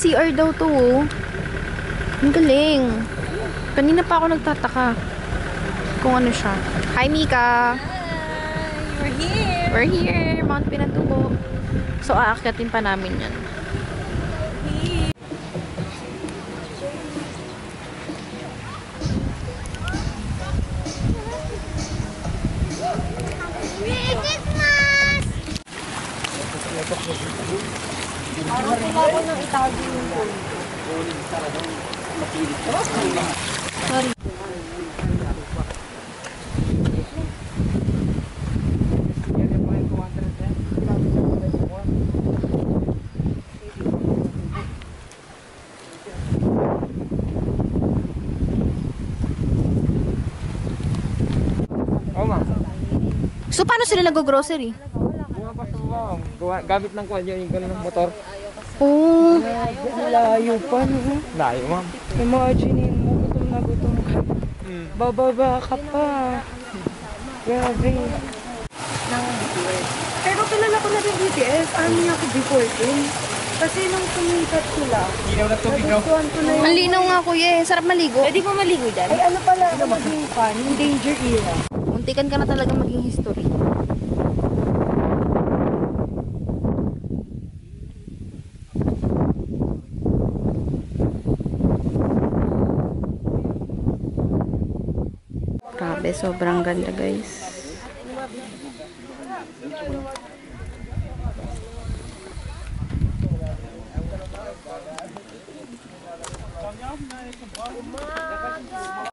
CR daw to, oh. Ang galing. Kanina pa ako nagtataka kung ano siya. Hi, Mika! Hi! We're here! We're here! Mount Pinatubo. So, aakyatin pa namin yan. Parang kailangan ng itago yung goal. Sorry. So, paano sila nag-grocery? Gamit ng kanya yung gano'n ng motor. Oh. Layo pa, no? Layo, ma'am. Imagine mo, gutom na gutom ka. Bababa ka pa. Grabe. Pero kilala ko na rin BTS. Ano niya ako before din. Kasi nung tumikat sila, nagustuhan ko na yung... Malinaw nga, kuya. Sarap maligo. Pwede ko maligo dyan? Ay, ano pala ako maging fan? Yung Danger Era. Muntikan ka na talaga maging history. Grabe, sobrang ganda, guys.